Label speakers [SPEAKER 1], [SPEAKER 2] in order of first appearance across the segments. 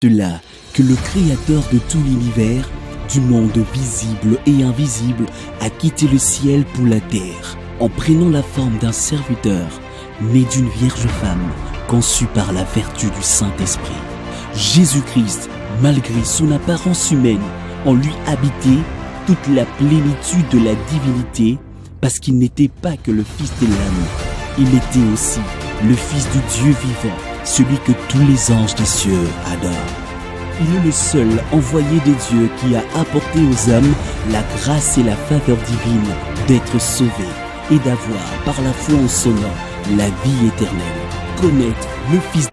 [SPEAKER 1] Là que le Créateur de tout l'univers, du monde visible et invisible, a quitté le ciel pour la terre, en prenant la forme d'un serviteur, né d'une vierge femme, conçu par la vertu du Saint-Esprit. Jésus-Christ, malgré son apparence humaine, en lui habitait toute la plénitude de la divinité, parce qu'il n'était pas que le Fils de l'âme, il était aussi le Fils du Dieu vivant, celui que tous les anges des cieux adorent. Il est le seul envoyé de Dieu qui a apporté aux hommes la grâce et la faveur divine d'être sauvés et d'avoir, par la foi en son nom, la vie éternelle. Connaître le Fils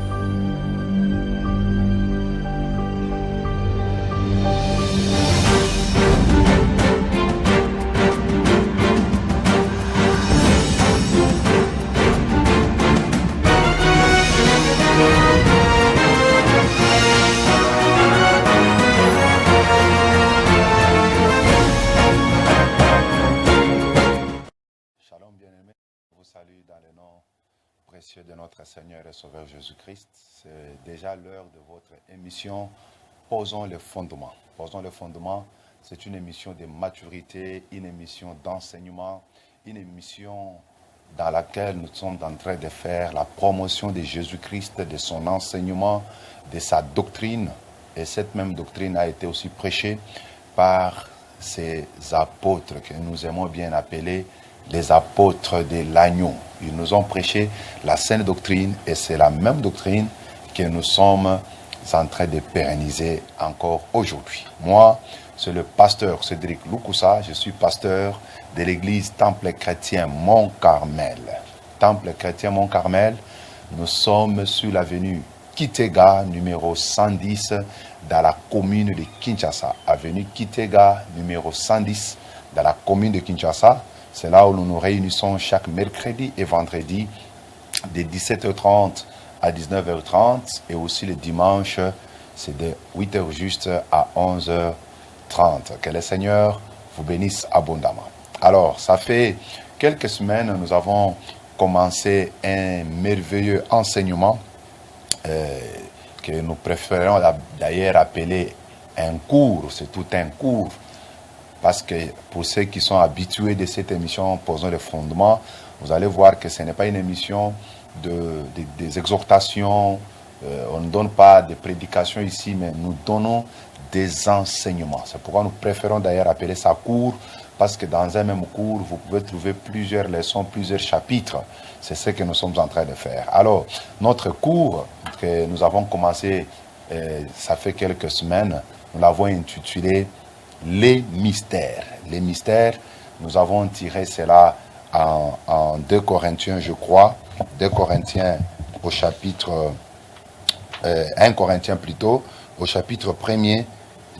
[SPEAKER 2] Shalom bien-aimés, je vous salue dans le nom précieux de notre Seigneur et Sauveur Jésus-Christ. C'est déjà l'heure de votre émission Posons les fondements. Posons les fondements, c'est une émission de maturité, une émission d'enseignement, une émission dans laquelle nous sommes en train de faire la promotion de Jésus-Christ, de son enseignement, de sa doctrine. Et cette même doctrine a été aussi prêchée par ces apôtres que nous aimons bien appeler les apôtres de l'agneau. Ils nous ont prêché la saine doctrine et c'est la même doctrine que nous sommes en train de pérenniser encore aujourd'hui. Moi, c'est le pasteur Cédric Loukoussa, je suis pasteur de l'église Temple Chrétien Mont-Carmel. Temple Chrétien Mont-Carmel, nous sommes sur l'avenue Kitega, numéro 110, dans la commune de Kinshasa. Avenue Kitega, numéro 110, dans la commune de Kinshasa. C'est là où nous nous réunissons chaque mercredi et vendredi de 17h30 à 19h30 et aussi le dimanche, c'est de 8h juste à 11h30. Que le Seigneur vous bénisse abondamment. Alors, ça fait quelques semaines, nous avons commencé un merveilleux enseignement que nous préférons d'ailleurs appeler un cours. C'est tout un cours. Parce que pour ceux qui sont habitués de cette émission Posons les fondements, vous allez voir que ce n'est pas une émission des exhortations, on ne donne pas de prédications ici, mais nous donnons des enseignements. C'est pourquoi nous préférons d'ailleurs appeler ça cours, parce que dans un même cours, vous pouvez trouver plusieurs leçons, plusieurs chapitres. C'est ce que nous sommes en train de faire. Alors, notre cours que nous avons commencé, ça fait quelques semaines, nous l'avons intitulé les mystères. Les mystères, nous avons tiré cela en 2 Corinthiens, je crois. 2 Corinthiens au chapitre 1 Corinthiens plutôt, au chapitre 1er,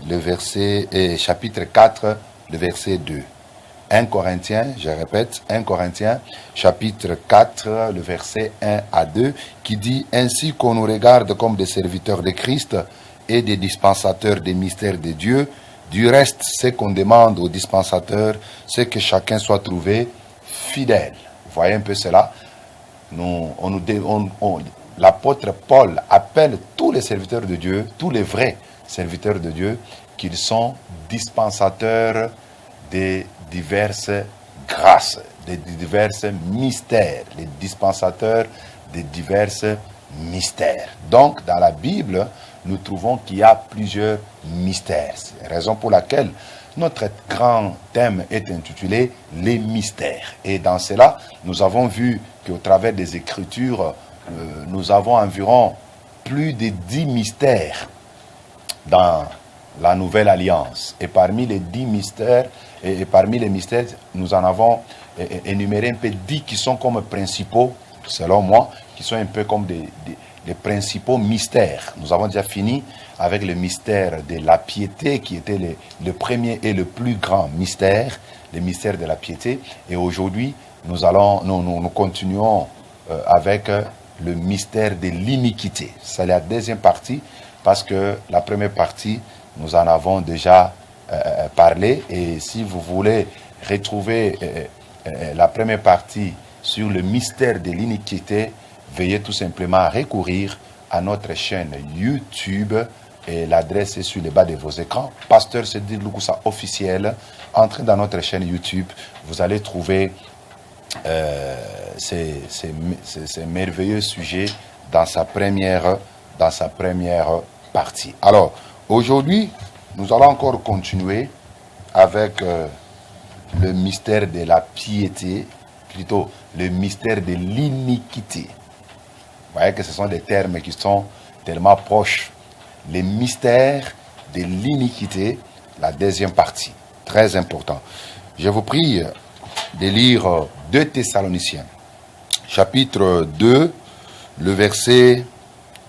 [SPEAKER 2] le verset, chapitre 4, le verset 2. 1 Corinthiens, je répète, 1 Corinthiens, chapitre 4, le verset 1 à 2, qui dit « Ainsi qu'on nous regarde comme des serviteurs de Christ et des dispensateurs des mystères de Dieu, du reste, ce qu'on demande aux dispensateurs, c'est que chacun soit trouvé fidèle. » Vous voyez un peu cela? L'apôtre Paul appelle tous les serviteurs de Dieu, tous les vrais serviteurs de Dieu, qu'ils sont dispensateurs des diverses grâces, des divers mystères, les dispensateurs des divers mystères. Donc, dans la Bible, nous trouvons qu'il y a plusieurs mystères. C'est la raison pour laquelle notre grand thème est intitulé « Les mystères ». Et dans cela, nous avons vu qu'au travers des Écritures, nous avons environ plus de 10 mystères dans la Nouvelle Alliance. Et parmi les 10 mystères, et parmi les mystères, nous en avons énuméré un peu 10 qui sont comme principaux, selon moi, qui sont un peu comme des principaux mystères. Nous avons déjà fini avec le mystère de la piété, qui était le premier et le plus grand mystère, le mystère de la piété. Et aujourd'hui, nous continuons avec le mystère de l'iniquité. C'est la deuxième partie, parce que la première partie, nous en avons déjà parlé. Et si vous voulez retrouver la première partie sur le mystère de l'iniquité, veuillez tout simplement recourir à notre chaîne YouTube Et l'adresse est sur le bas de vos écrans. Pasteur Cédric Lukusa officiel. Entrez dans notre chaîne YouTube. Vous allez trouver ces merveilleux sujets dans sa première partie. Alors, aujourd'hui, nous allons encore continuer avec le mystère de la piété, plutôt le mystère de l'iniquité. Vous voyez que ce sont des termes qui sont tellement proches. Les mystères de l'iniquité, la deuxième partie, très important. Je vous prie de lire 2 Thessaloniciens, chapitre 2, le verset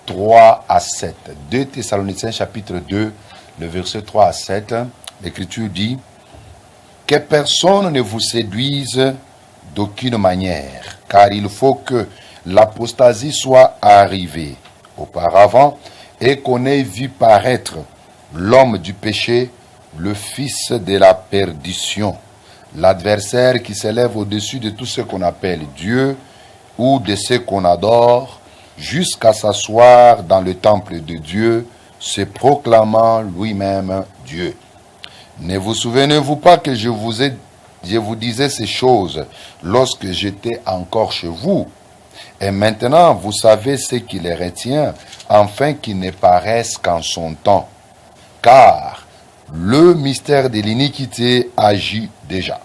[SPEAKER 2] 3 à 7. 2 Thessaloniciens, chapitre 2, le verset 3 à 7. L'Écriture dit: « Que personne ne vous séduise d'aucune manière, car il faut que l'apostasie soit arrivée auparavant, et qu'on ait vu paraître l'homme du péché, le fils de la perdition, l'adversaire qui s'élève au-dessus de tout ce qu'on appelle Dieu ou de ce qu'on adore, jusqu'à s'asseoir dans le temple de Dieu, se proclamant lui-même Dieu. Ne vous souvenez-vous pas que je vous disais ces choses lorsque j'étais encore chez vous? Et maintenant, vous savez ce qui les retient, afin qu'ils ne paraissent qu'en son temps. Car le mystère de l'iniquité agit déjà.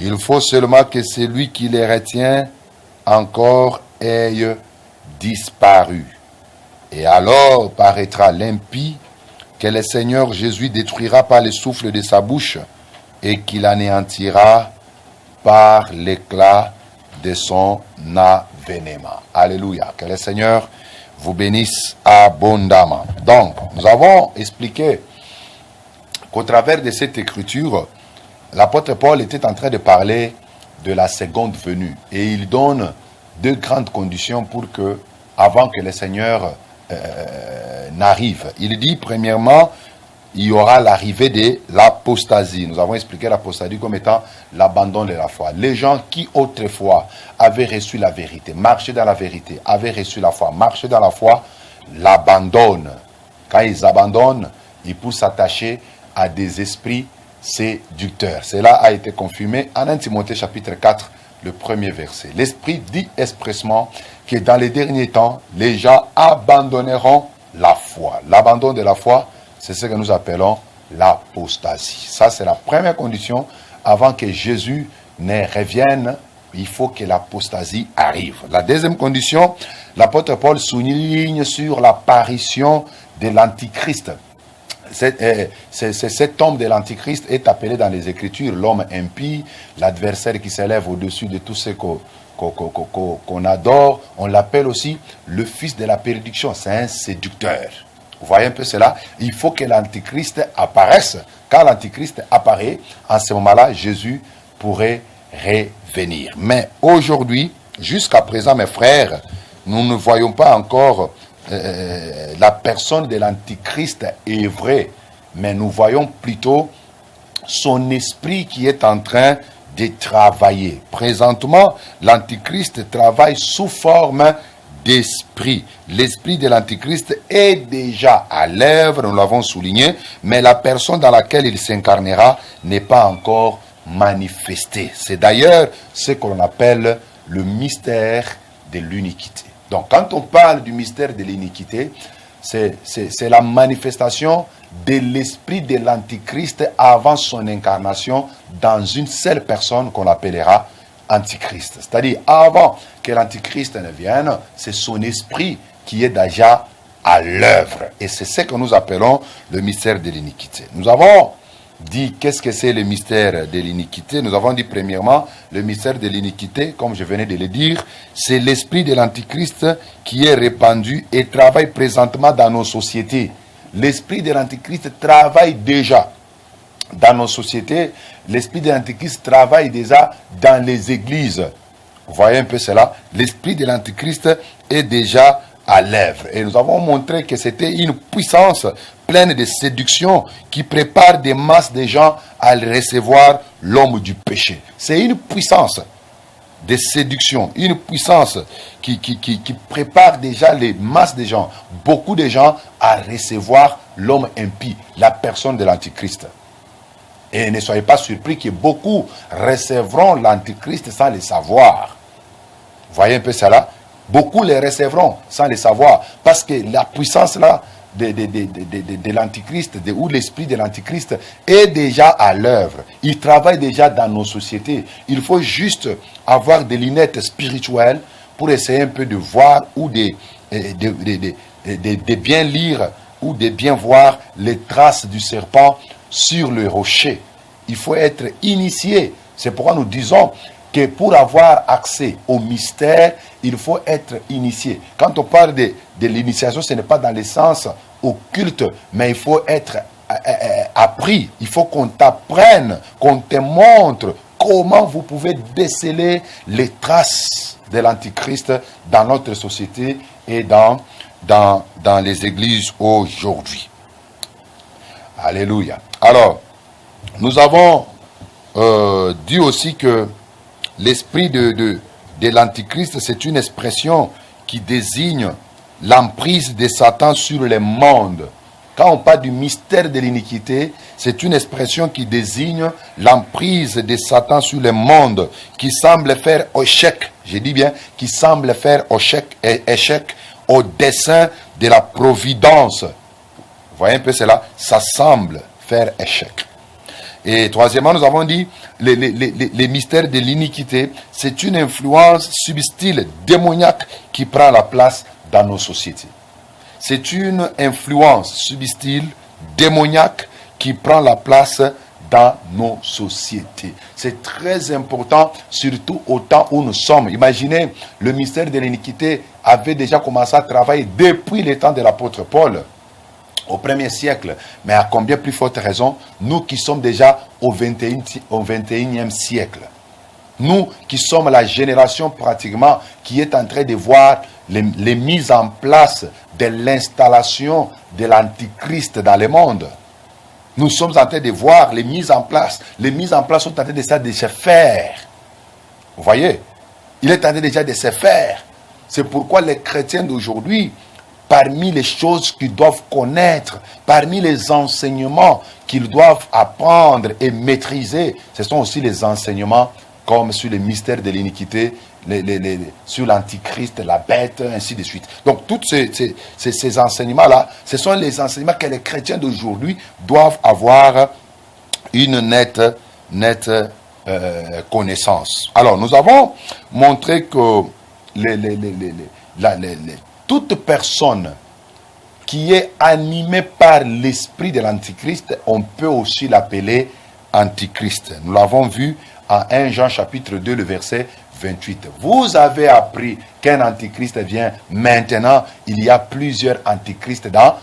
[SPEAKER 2] Il faut seulement que celui qui les retient encore ait disparu. Et alors paraîtra l'impie, que le Seigneur Jésus détruira par le souffle de sa bouche, et qu'il anéantira par l'éclat de son avènement. Alléluia. Que le Seigneur vous bénisse abondamment. Donc, nous avons expliqué qu'au travers de cette écriture, l'apôtre Paul était en train de parler de la seconde venue. Et il donne 2 grandes conditions pour que, avant que le Seigneur n'arrive. Il dit, premièrement, il y aura l'arrivée de l'apostasie. Nous avons expliqué l'apostasie comme étant l'abandon de la foi. Les gens qui autrefois avaient reçu la vérité, marchaient dans la vérité, avaient reçu la foi, marchaient dans la foi, l'abandonnent. Quand ils abandonnent, ils peuvent s'attacher à des esprits séducteurs. Cela a été confirmé en 1 Timothée chapitre 4, le premier verset. L'Esprit dit expressement que dans les derniers temps, les gens abandonneront la foi. L'abandon de la foi, c'est ce que nous appelons l'apostasie. Ça, c'est la première condition. Avant que Jésus ne revienne, il faut que l'apostasie arrive. La deuxième condition, l'apôtre Paul souligne sur l'apparition de l'Antichrist. Cet homme de l'Antichrist est appelé dans les Écritures l'homme impie, l'adversaire qui s'élève au-dessus de tout ce qu'on adore. On l'appelle aussi le fils de la perdition. C'est un séducteur. Vous voyez un peu cela? Il faut que l'Antichrist apparaisse. Quand l'Antichrist apparaît, en ce moment-là, Jésus pourrait revenir. Mais aujourd'hui, jusqu'à présent, mes frères, nous ne voyons pas encore la personne de l'Antichrist est vrai, mais nous voyons plutôt son esprit qui est en train de travailler. Présentement, l'Antichrist travaille sous forme d'esprit. L'esprit de l'Antichrist est déjà à l'œuvre, nous l'avons souligné, mais la personne dans laquelle il s'incarnera n'est pas encore manifestée. C'est d'ailleurs ce qu'on appelle le mystère de l'iniquité. Donc, quand on parle du mystère de l'iniquité, c'est la manifestation de l'esprit de l'Antichrist avant son incarnation dans une seule personne qu'on appellera Antichrist. C'est-à-dire, avant que l'Antichrist ne vienne, c'est son esprit qui est déjà à l'œuvre. Et c'est ce que nous appelons le mystère de l'iniquité. Nous avons dit qu'est-ce que c'est le mystère de l'iniquité. Nous avons dit premièrement, le mystère de l'iniquité, comme je venais de le dire, c'est l'esprit de l'Antichrist qui est répandu et travaille présentement dans nos sociétés. L'esprit de l'Antichrist travaille déjà dans nos sociétés. L'esprit de l'Antichrist travaille déjà dans les églises. Vous voyez un peu cela? L'esprit de l'Antichrist est déjà à l'œuvre. Et nous avons montré que c'était une puissance pleine de séduction qui prépare des masses de gens à recevoir l'homme du péché. C'est une puissance. de séduction, une puissance qui prépare déjà les masses de gens, beaucoup de gens à recevoir l'homme impie, la personne de l'Antichrist. Et ne soyez pas surpris que beaucoup recevront l'Antichrist sans le savoir. Vous voyez un peu cela? Beaucoup les recevront sans le savoir, parce que la puissance là de l'Antichrist, ou l'esprit de l'Antichrist est déjà à l'œuvre. Il travaille déjà dans nos sociétés. Il faut juste avoir des lunettes spirituelles pour essayer un peu de voir ou de bien lire ou de bien voir les traces du serpent sur le rocher. Il faut être initié. C'est pourquoi nous disons que pour avoir accès au mystère, il faut être initié. Quand on parle de l'initiation, ce n'est pas dans le sens occulte, mais il faut être appris. Il faut qu'on t'apprenne, qu'on te montre comment vous pouvez déceler les traces de l'Antichrist dans notre société et dans les églises aujourd'hui. Alléluia. Alors, nous avons dit aussi que l'esprit de l'Antichrist, c'est une expression qui désigne l'emprise de Satan sur le monde. Quand on parle du mystère de l'iniquité, c'est une expression qui désigne l'emprise de Satan sur le monde, qui semble faire échec, je dis bien, qui semble faire échec au dessein de la providence. Vous voyez un peu cela? Ça semble faire échec. Et troisièmement, nous avons dit, les mystères de l'iniquité, c'est une influence subtile, démoniaque, qui prend la place dans nos sociétés. C'est une influence subtile, démoniaque, qui prend la place dans nos sociétés. C'est très important, surtout au temps où nous sommes. Imaginez, le mystère de l'iniquité avait déjà commencé à travailler depuis le temps de l'apôtre Paul, au 1er siècle. Mais à combien plus forte raison, nous qui sommes déjà au 21e siècle. Nous qui sommes la génération pratiquement qui est en train de voir les mises en place de l'installation de l'Antichrist dans le monde. Nous sommes en train de voir les mises en place. Les mises en place sont en train de se faire. Vous voyez? Il est en train déjà de se faire. C'est pourquoi les chrétiens d'aujourd'hui, parmi les choses qu'ils doivent connaître, parmi les enseignements qu'ils doivent apprendre et maîtriser, ce sont aussi les enseignements comme sur les mystères de l'iniquité, sur l'Antichrist, la bête, ainsi de suite. Donc, tous ces enseignements-là, ce sont les enseignements que les chrétiens d'aujourd'hui doivent avoir une nette connaissance. Alors, nous avons montré que toute personne qui est animée par l'esprit de l'Antichrist, on peut aussi l'appeler Antichrist. Nous l'avons vu en 1 Jean chapitre 2, le verset 28. Vous avez appris qu'un Antichrist vient. Maintenant, il y a plusieurs Antichrists dans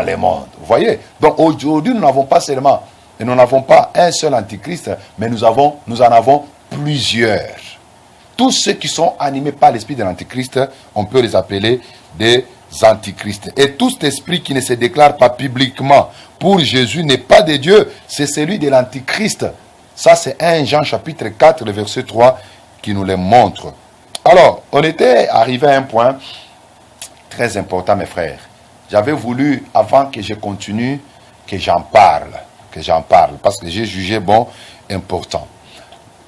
[SPEAKER 2] le monde. Vous voyez? Donc aujourd'hui, nous n'avons pas seulement, et nous n'avons pas un seul Antichrist, mais nous en avons plusieurs. Tous ceux qui sont animés par l'esprit de l'Antichrist, on peut les appeler des Antichrists. Et tout cet esprit qui ne se déclare pas publiquement pour Jésus n'est pas de Dieu, c'est celui de l'Antichrist. Ça, c'est 1 Jean chapitre 4, le verset 3, qui nous le montre. Alors, on était arrivé à un point très important, mes frères. J'avais voulu, avant que je continue, que j'en parle, parce que j'ai jugé bon, important.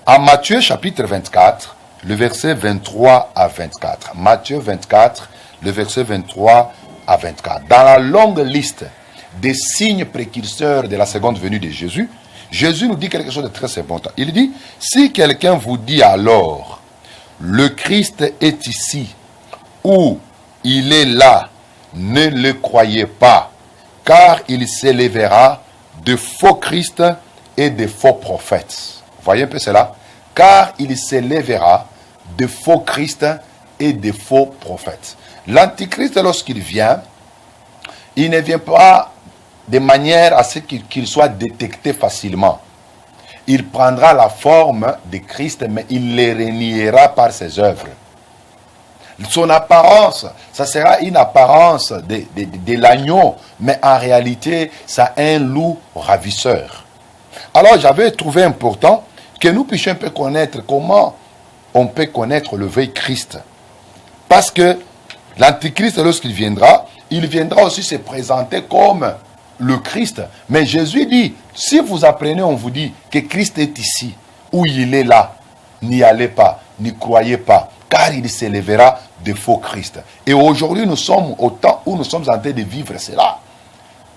[SPEAKER 2] En Matthieu chapitre 24, le verset 23 à 24. Matthieu 24, le verset 23 à 24. Dans la longue liste des signes précurseurs de la seconde venue de Jésus, Jésus nous dit quelque chose de très important. Il dit, si quelqu'un vous dit alors, le Christ est ici, ou il est là, ne le croyez pas, car il s'élèvera de faux Christ et de faux prophètes. Vous voyez un peu cela? Car il s'élèvera de faux Christ et de faux prophètes. L'Antichrist, lorsqu'il vient, il ne vient pas de manière à ce qu'il soit détecté facilement. Il prendra la forme de Christ, mais il les reniera par ses œuvres. Son apparence, ça sera une apparence de l'agneau, mais en réalité, ça un loup ravisseur. Alors, j'avais trouvé important que nous puissions un peu connaître comment on peut connaître le vrai Christ. Parce que l'Antichrist, lorsqu'il viendra, il viendra aussi se présenter comme le Christ. Mais Jésus dit, si vous apprenez, on vous dit que Christ est ici, ou il est là, n'y allez pas, n'y croyez pas, car il s'élèvera de faux Christ. Et aujourd'hui, nous sommes au temps où nous sommes en train de vivre cela.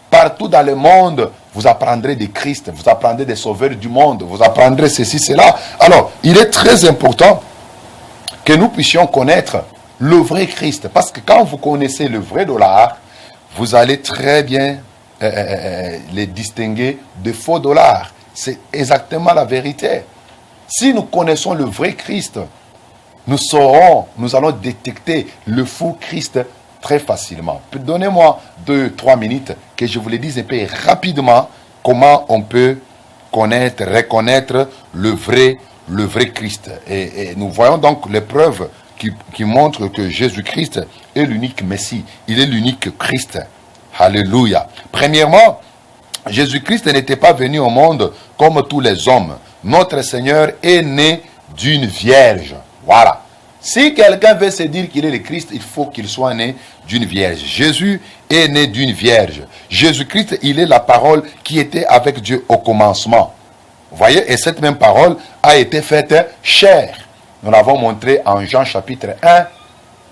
[SPEAKER 2] Partout dans le monde, vous apprendrez de Christ, vous apprendrez des sauveurs du monde, vous apprendrez ceci, cela. Alors, il est très important que nous puissions connaître le vrai Christ. Parce que quand vous connaissez le vrai dollar, vous allez très bien les distinguer de faux dollars. C'est exactement la vérité. Si nous connaissons le vrai Christ, nous allons détecter le faux Christ très facilement. Donnez-moi 2-3 minutes que je vous le dise un peu rapidement comment on peut reconnaître le vrai Christ. Et nous voyons donc les preuves qui montrent que Jésus-Christ est l'unique Messie. Il est l'unique Christ. Alléluia. Premièrement, Jésus-Christ n'était pas venu au monde comme tous les hommes. Notre Seigneur est né d'une vierge. Voilà. Si quelqu'un veut se dire qu'il est le Christ, il faut qu'il soit né d'une vierge. Jésus est né d'une vierge. Jésus-Christ, il est la parole qui était avec Dieu au commencement. Vous voyez, et cette même parole a été faite chair. Nous l'avons montré en Jean chapitre 1,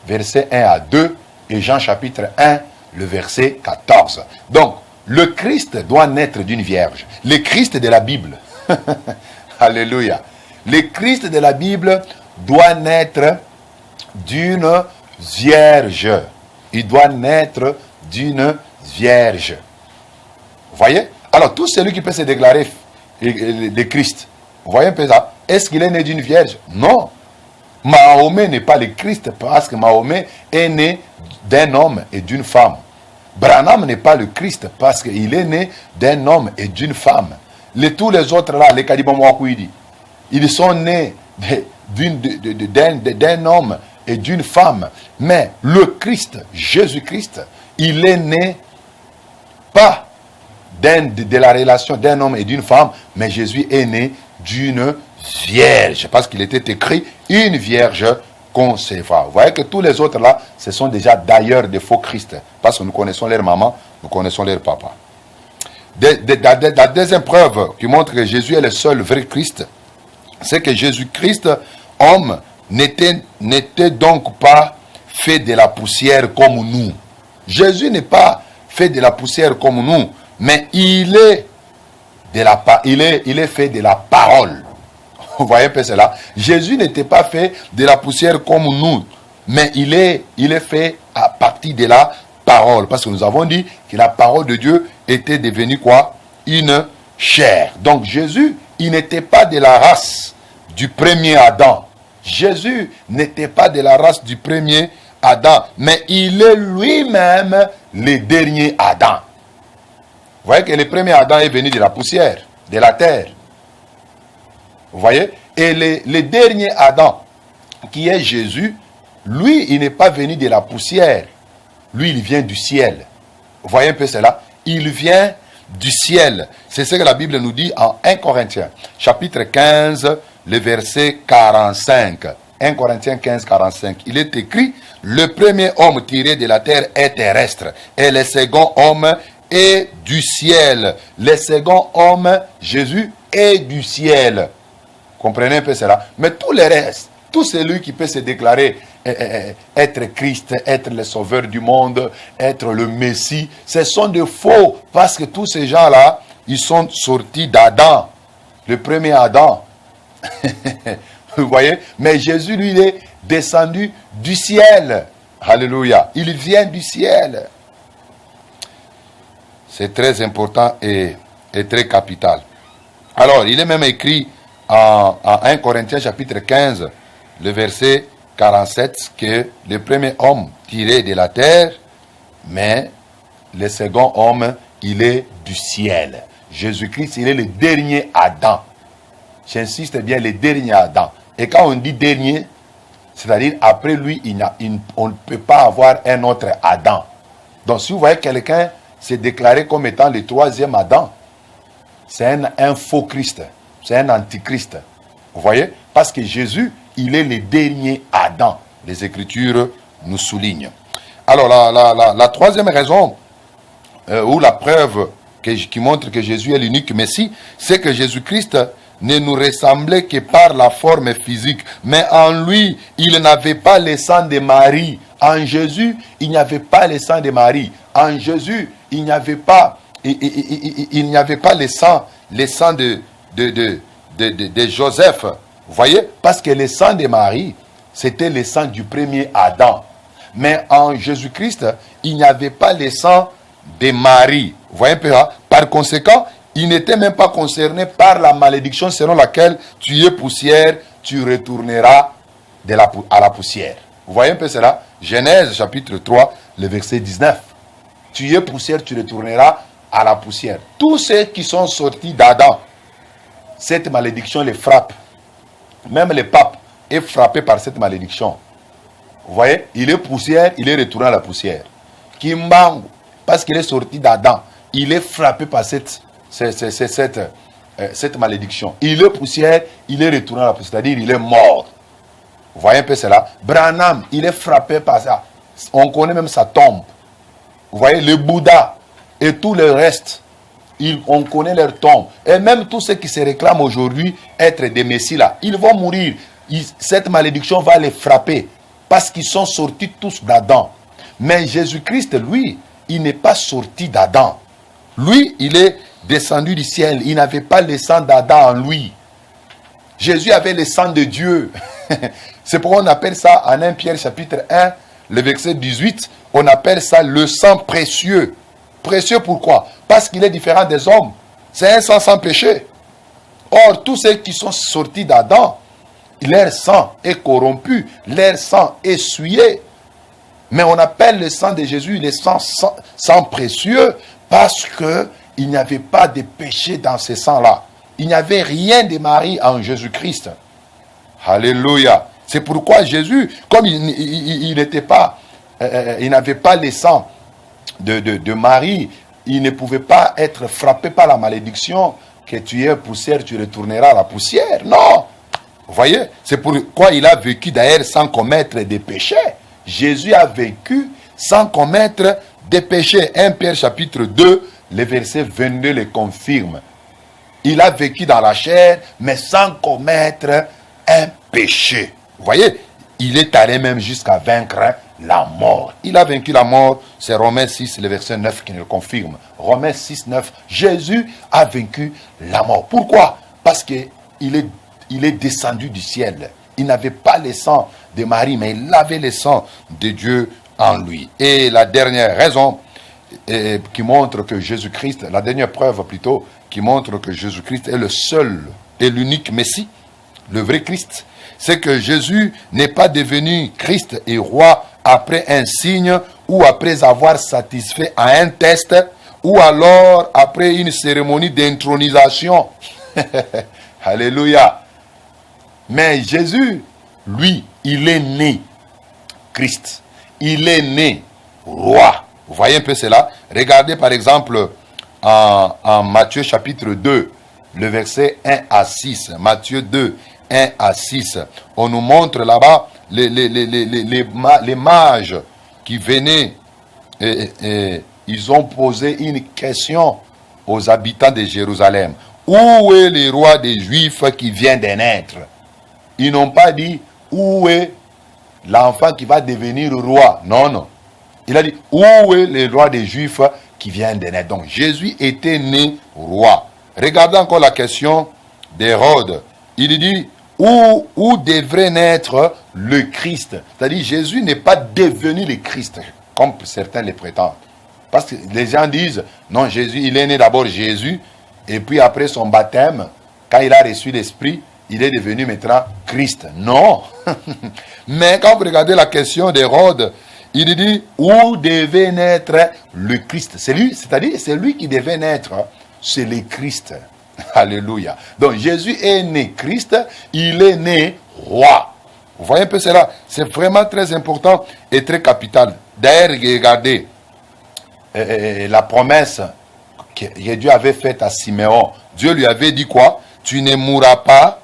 [SPEAKER 2] verset 1 à 2, et Jean chapitre 1, le verset 14. Donc, le Christ doit naître d'une vierge. Le Christ de la Bible. Alléluia. Le Christ de la Bible doit naître d'une vierge. Il doit naître d'une vierge. Vous voyez? Alors, tout celui qui peut se déclarer le Christ, vous voyez un peu ça? Est-ce qu'il est né d'une vierge? Non. Mahomet n'est pas le Christ parce que Mahomet est né d'un homme et d'une femme. Branham n'est pas le Christ parce qu'il est né d'un homme et d'une femme. Tous les autres là, les Kadibamouakoudi, ils sont nés d'un homme et d'une femme. Mais le Christ, Jésus-Christ, il est né pas de la relation d'un homme et d'une femme, mais Jésus est né d'une vierge. Parce qu'il était écrit une vierge concevra. Vous voyez que tous les autres là, ce sont déjà d'ailleurs des faux Christ. Parce que nous connaissons leur maman, nous connaissons leur papa. La deuxième preuve qui montre que Jésus est le seul vrai Christ, c'est que Jésus-Christ, homme, n'était donc pas fait de la poussière comme nous. Jésus n'est pas fait de la poussière comme nous, mais il est fait de la parole. Vous voyez un peu cela? Jésus n'était pas fait de la poussière comme nous, mais il est fait à partir de la parole. Parce que nous avons dit que la parole de Dieu était devenue quoi? Une chair. Donc Jésus, il n'était pas de la race du premier Adam. Jésus n'était pas de la race du premier Adam, mais il est lui-même le dernier Adam. Vous voyez que le premier Adam est venu de la poussière, de la terre. Vous voyez? Et le dernier Adam, qui est Jésus, lui, il n'est pas venu de la poussière. Lui, il vient du ciel. Vous voyez un peu cela? Il vient du ciel. C'est ce que la Bible nous dit en 1 Corinthiens, chapitre 15, le verset 45. 1 Corinthiens 15, 45. Il est écrit, le premier homme tiré de la terre est terrestre, et le second homme est du ciel. Le second homme, Jésus, est du ciel. Comprenez un peu cela? Mais tout le reste, tout celui qui peut se déclarer être Christ, être le sauveur du monde, être le Messie, ce sont des faux. Parce que tous ces gens-là, ils sont sortis d'Adam, le premier Adam. Vous voyez? Mais Jésus, lui, il est descendu du ciel. Alléluia. Il vient du ciel. C'est très important et très capital. Alors, il est même écrit en 1 Corinthiens chapitre 15, le verset 47, que le premier homme tiré de la terre, mais le second homme, il est du ciel. Jésus-Christ, il est le dernier Adam. J'insiste bien, le dernier Adam. Et quand on dit dernier, c'est-à-dire après lui, on ne peut pas avoir un autre Adam. Donc si vous voyez quelqu'un se déclarer comme étant le troisième Adam, c'est un faux Christ. C'est un antichrist. Vous voyez? Parce que Jésus, il est le dernier Adam. Les Écritures nous soulignent. Alors, la troisième raison, ou la preuve qui montre que Jésus est l'unique Messie, c'est que Jésus-Christ ne nous ressemblait que par la forme physique. Mais en lui, il n'avait pas le sang de Marie. En Jésus, il n'y avait pas le sang de Marie. En Jésus, il n'y avait pas, il n'y avait pas le sang de Joseph. Vous voyez? Parce que le sang de Marie, c'était le sang du premier Adam. Mais en Jésus-Christ, il n'y avait pas le sang de Marie. Vous voyez un peu, hein? Par conséquent, il n'était même pas concerné par la malédiction selon laquelle tu es poussière, tu retourneras à la poussière. Vous voyez un peu cela? Genèse chapitre 3, le verset 19. Tu es poussière, tu retourneras à la poussière. Tous ceux qui sont sortis d'Adam, cette malédiction les frappe. Même le pape est frappé par cette malédiction. Vous voyez? Il est poussière, il est retourné à la poussière. Kimbangu, parce qu'il est sorti d'Adam, il est frappé par cette malédiction. Il est poussière, il est retourné à la poussière, c'est-à-dire il est mort. Vous voyez un peu cela? Branham, il est frappé par ça. On connaît même sa tombe. Vous voyez, le Bouddha et tout le reste, on connaît leur tombe. Et même tous ceux qui se réclament aujourd'hui être des messies là, ils vont mourir. Cette malédiction va les frapper parce qu'ils sont sortis tous d'Adam. Mais Jésus-Christ, lui, il n'est pas sorti d'Adam. Lui, il est descendu du ciel. Il n'avait pas le sang d'Adam en lui. Jésus avait le sang de Dieu. C'est pourquoi on appelle ça, en 1 Pierre chapitre 1, le verset 18, on appelle ça le sang précieux. Précieux pourquoi? Parce qu'il est différent des hommes. C'est un sang sans péché. Or, tous ceux qui sont sortis d'Adam, leur sang est corrompu, leur sang est souillé. Mais on appelle le sang de Jésus le sang précieux parce qu'il n'y avait pas de péché dans ce sang-là. Il n'y avait rien de Marie en Jésus-Christ. Alléluia. C'est pourquoi Jésus, comme il n'était pas, il n'avait pas le sang de Marie, il ne pouvait pas être frappé par la malédiction que tu es poussière, tu retourneras à la poussière. Non. Vous voyez, c'est pourquoi il a vécu d'ailleurs sans commettre des péchés. Jésus a vécu sans commettre des péchés. 1 Pierre chapitre 2, le verset 22 le confirme. Il a vécu dans la chair, mais sans commettre un péché. Vous voyez, il est allé même jusqu'à vaincre la mort. Il a vaincu la mort, c'est Romains 6, le verset 9 qui le confirme. Romains 6, 9, Jésus a vaincu la mort. Pourquoi? Parce qu'il est descendu du ciel. Il n'avait pas le sang de Marie, mais il avait le sang de Dieu en lui. Et la dernière raison qui montre que Jésus-Christ, la dernière preuve plutôt, qui montre que Jésus-Christ est le seul et l'unique Messie, le vrai Christ, c'est que Jésus n'est pas devenu Christ et roi après un signe ou après avoir satisfait à un test ou alors après une cérémonie d'intronisation. Alléluia. Mais Jésus, lui, il est né Christ. Il est né roi. Vous voyez un peu cela? Regardez par exemple en Matthieu chapitre 2, le verset 1 à 6. Matthieu 2, 1 à 6. On nous montre là-bas les mages qui venaient et ils ont posé une question aux habitants de Jérusalem. Où est le roi des Juifs qui vient de naître? Ils n'ont pas dit où est l'enfant qui va devenir roi. Non, non. Il a dit où est le roi des Juifs qui vient de naître. Donc Jésus était né roi. Regardez encore la question d'Hérode. Il dit où devrait naître le Christ. C'est-à-dire Jésus n'est pas devenu le Christ comme certains le prétendent. Parce que les gens disent non, Jésus, il est né d'abord Jésus et puis après son baptême, quand il a reçu l'Esprit, il est devenu maintenant Christ. Non. Mais quand vous regardez la question d'Hérode, il dit où devait naître le Christ. C'est lui, c'est-à-dire c'est lui qui devait naître. C'est le Christ. Alléluia. Donc Jésus est né Christ, il est né roi. Vous voyez un peu cela? C'est vraiment très important et très capital. D'ailleurs, regardez la promesse que Dieu avait faite à Siméon. Dieu lui avait dit quoi? Tu ne mourras pas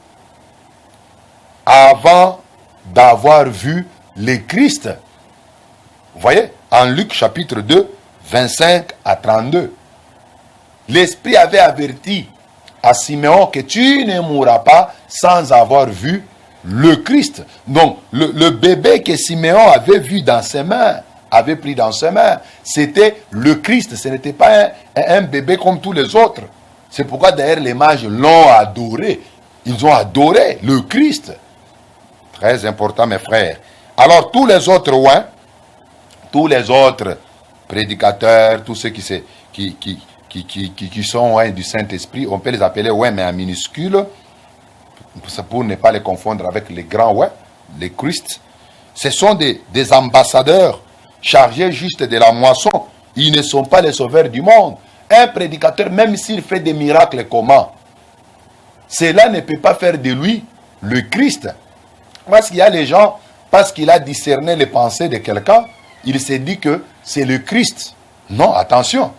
[SPEAKER 2] avant d'avoir vu le Christ. Vous voyez, en Luc chapitre 2, 25 à 32. L'Esprit avait averti à Siméon que tu ne mourras pas sans avoir vu le Christ. Donc, le bébé que Siméon avait vu dans ses mains, avait pris dans ses mains, c'était le Christ. Ce n'était pas un bébé comme tous les autres. C'est pourquoi d'ailleurs les mages l'ont adoré. Ils ont adoré le Christ. Très important, mes frères. Alors, tous les autres ouins, tous les autres prédicateurs, tous ceux qui sont ouins du Saint-Esprit, on peut les appeler ouins, mais en minuscule, pour ne pas les confondre avec les grands ouins, les Christ. Ce sont des ambassadeurs chargés juste de la moisson. Ils ne sont pas les sauveurs du monde. Un prédicateur, même s'il fait des miracles comment, cela ne peut pas faire de lui le Christ. Parce qu'il y a les gens, parce qu'il a discerné les pensées de quelqu'un, il s'est dit que c'est le Christ. Non, attention.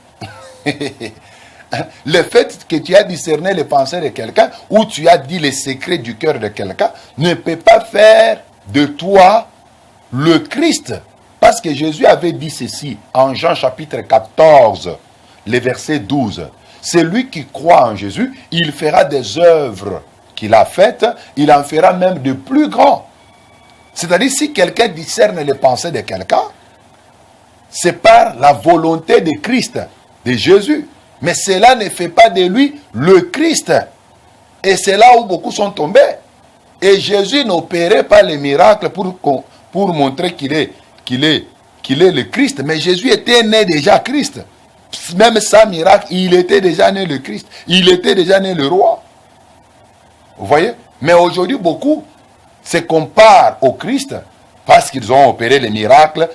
[SPEAKER 2] Le fait que tu as discerné les pensées de quelqu'un, ou tu as dit les secrets du cœur de quelqu'un, ne peut pas faire de toi le Christ. Parce que Jésus avait dit ceci en Jean chapitre 14, le verset 12. Celui qui croit en Jésus, il fera des œuvres qu'il a faites, il en fera même de plus grands. C'est-à-dire, si quelqu'un discerne les pensées de quelqu'un, c'est par la volonté de Christ, de Jésus. Mais cela ne fait pas de lui le Christ. Et c'est là où beaucoup sont tombés. Et Jésus n'opérait pas les miracles pour montrer qu'il est le Christ. Mais Jésus était né déjà Christ. Même sans miracle, il était déjà né le Christ. Il était déjà né le roi. Vous voyez? Mais aujourd'hui, beaucoup se comparent au Christ parce qu'ils ont opéré les miracles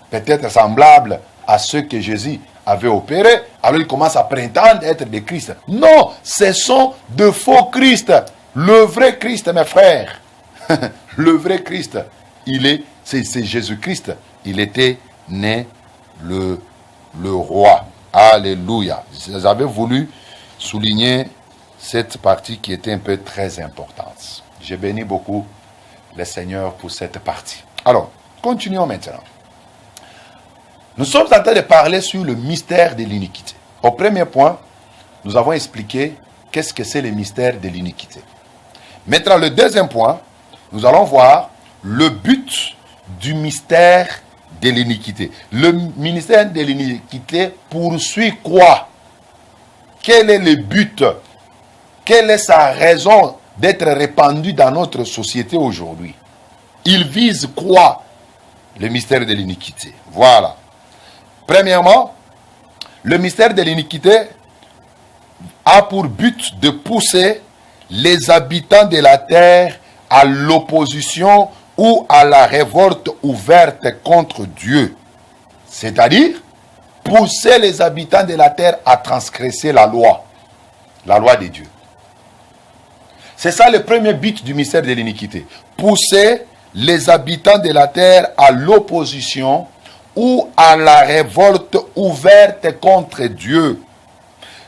[SPEAKER 2] peut-être semblables à ceux que Jésus avait opérés. Alors ils commencent à prétendre être des Christ. Non, ce sont de faux Christ. Le vrai Christ, mes frères. Le vrai Christ, c'est Jésus-Christ. Il était né le roi. Alléluia. J'avais voulu souligner cette partie qui était un peu très importante. J'ai béni beaucoup le Seigneur pour cette partie. Alors, continuons maintenant. Nous sommes en train de parler sur le mystère de l'iniquité. Au premier point, nous avons expliqué qu'est-ce que c'est le mystère de l'iniquité. Maintenant, le deuxième point, nous allons voir le but du mystère de l'iniquité. Le mystère de l'iniquité poursuit quoi? Quel est le but? Quelle est sa raison d'être répandu dans notre société aujourd'hui? Il vise quoi? Le mystère de l'iniquité. Voilà. Premièrement, le mystère de l'iniquité a pour but de pousser les habitants de la terre à l'opposition ou à la révolte ouverte contre Dieu. C'est-à-dire, pousser les habitants de la terre à transgresser la loi de Dieu. C'est ça le premier but du mystère de l'iniquité. Pousser les habitants de la terre à l'opposition ou à la révolte ouverte contre Dieu.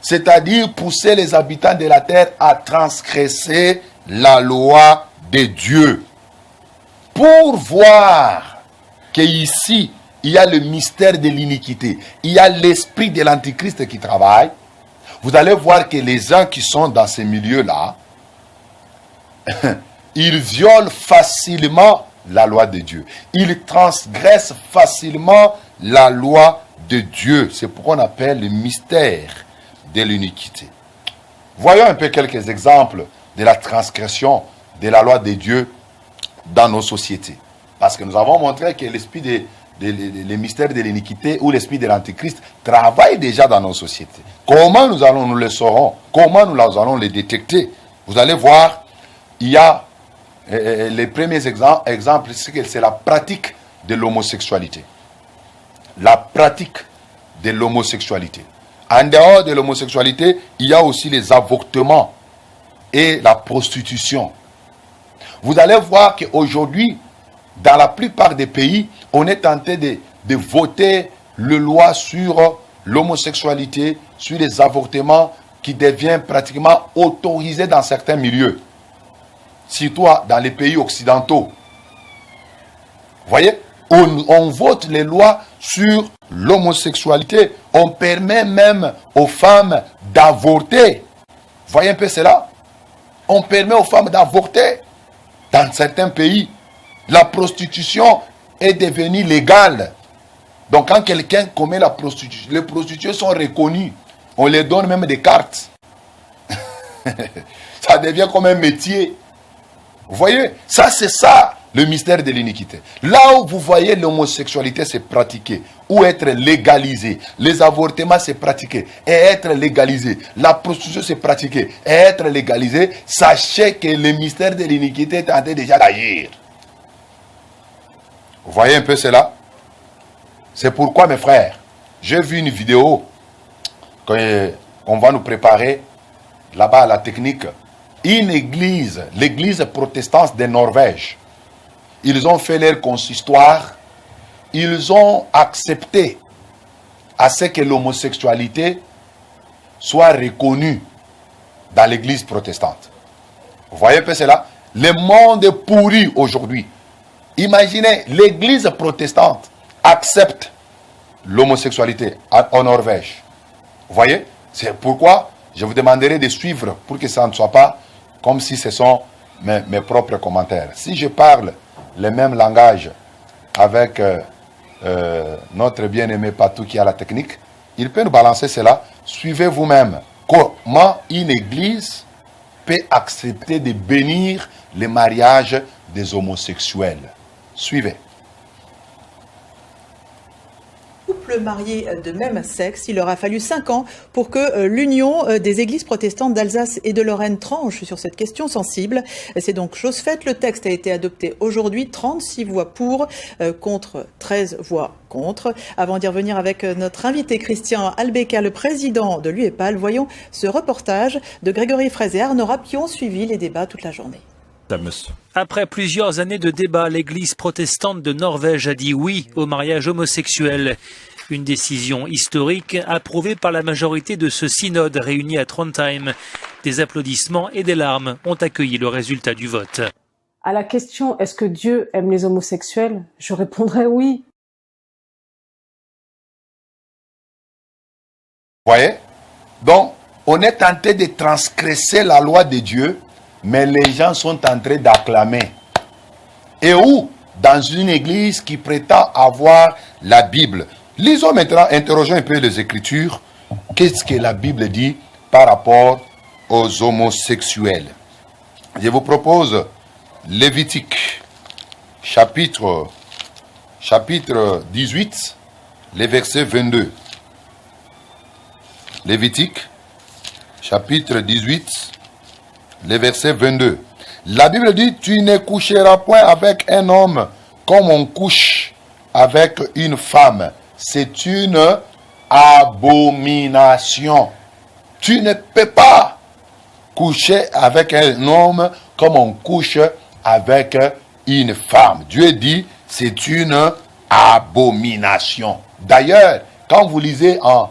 [SPEAKER 2] C'est-à-dire pousser les habitants de la terre à transgresser la loi de Dieu. Pour voir qu'ici, il y a le mystère de l'iniquité, il y a l'esprit de l'antichrist qui travaille, vous allez voir que les gens qui sont dans ces milieux-là, ils violent facilement la loi de Dieu. Ils transgressent facilement la loi de Dieu. C'est pourquoi on appelle le mystère de l'iniquité. Voyons un peu quelques exemples de la transgression de la loi de Dieu dans nos sociétés. Parce que nous avons montré que l'esprit le mystère de l'iniquité ou l'esprit de l'antichrist travaille déjà dans nos sociétés. Comment nous le saurons? Comment nous allons les détecter? Vous allez voir, il y a les premiers exemples, c'est la pratique de l'homosexualité. La pratique de l'homosexualité. En dehors de l'homosexualité, il y a aussi les avortements et la prostitution. Vous allez voir qu'aujourd'hui, dans la plupart des pays, on est tenté de voter le loi sur l'homosexualité, sur les avortements qui devient pratiquement autorisé dans certains milieux. Surtout dans les pays occidentaux. Voyez, on vote les lois sur l'homosexualité. On permet même aux femmes d'avorter. Voyez un peu cela? On permet aux femmes d'avorter. Dans certains pays, la prostitution est devenue légale. Donc quand quelqu'un commet la prostitution, les prostituées sont reconnues. On les donne même des cartes. Ça devient comme un métier. Vous voyez, ça c'est ça le mystère de l'iniquité. Là où vous voyez l'homosexualité se pratiquer, ou être légalisée, les avortements se pratiquer et être légalisé, la prostitution se pratiquer et être légalisée, sachez que le mystère de l'iniquité est en train déjà d'agir. Vous voyez un peu cela? C'est pourquoi mes frères, j'ai vu une vidéo qu'on va nous préparer là-bas à la technique. Une église, l'église protestante de Norvège, ils ont fait leur consistoire, ils ont accepté à ce que l'homosexualité soit reconnue dans l'église protestante. Vous voyez un peu cela? Le monde est pourri aujourd'hui. Imaginez, l'église protestante accepte l'homosexualité en Norvège. Vous voyez? C'est pourquoi je vous demanderai de suivre pour que ça ne soit pas comme si ce sont mes propres commentaires. Si je parle le même langage avec notre bien-aimé Patou qui a la technique, il peut nous balancer cela. Suivez vous-même comment une église peut accepter de bénir le mariage des homosexuels. Suivez.
[SPEAKER 3] Couple marié de même sexe, il aura fallu 5 ans pour que l'union des églises protestantes d'Alsace et de Lorraine tranche sur cette question sensible. C'est donc chose faite. Le texte a été adopté aujourd'hui, 36 voix pour, contre 13 voix contre. Avant d'y revenir avec notre invité Christian Albeka, le président de l'UEPAL, voyons ce reportage de Grégory Fraise et Arnaud Rapp qui ont suivi les débats toute la journée.
[SPEAKER 4] Après plusieurs années de débats, l'église protestante de Norvège a dit oui au mariage homosexuel. Une décision historique approuvée par la majorité de ce synode réuni à Trondheim. Des applaudissements et des larmes ont accueilli le résultat du vote.
[SPEAKER 5] À la question « Est-ce que Dieu aime les homosexuels ?», je répondrais oui.
[SPEAKER 2] Vous voyez? Donc, on est tenté de transgresser la loi de Dieu, mais les gens sont en train d'acclamer. Et où? Dans une église qui prétend avoir la Bible. Lisons maintenant, interrogeons un peu les Écritures. Qu'est-ce que la Bible dit par rapport aux homosexuels? Je vous propose Lévitique, chapitre 18, les versets 22. Lévitique, chapitre 18, les versets 22. La Bible dit, tu ne coucheras point avec un homme comme on couche avec une femme. C'est une abomination. Tu ne peux pas coucher avec un homme comme on couche avec une femme. Dieu dit, c'est une abomination. D'ailleurs, quand vous lisez en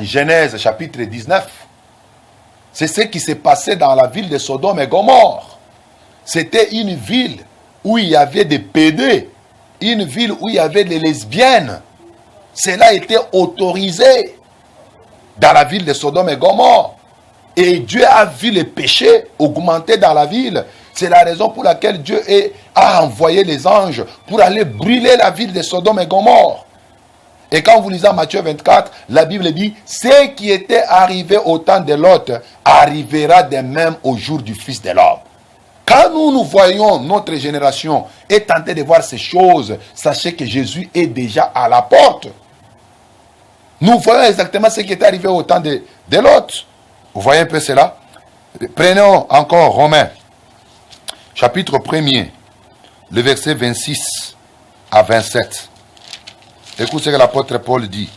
[SPEAKER 2] Genèse chapitre 19, c'est ce qui s'est passé dans la ville de Sodome et Gomorrhe. C'était une ville où il y avait des pédés, une ville où il y avait des lesbiennes. Cela était autorisé dans la ville de Sodome et Gomorrhe. Et Dieu a vu les péchés augmenter dans la ville. C'est la raison pour laquelle Dieu a envoyé les anges pour aller brûler la ville de Sodome et Gomorrhe. Et quand vous lisez Matthieu 24, la Bible dit, ce qui était arrivé au temps de Lot arrivera de même au jour du Fils de l'homme. Quand nous voyons notre génération est tentée de voir ces choses, sachez que Jésus est déjà à la porte. Nous voyons exactement ce qui est arrivé au temps de Lot. Vous voyez un peu cela? Prenons encore Romains, chapitre 1er, le verset 26 à 27. Écoute ce que l'apôtre Paul dit.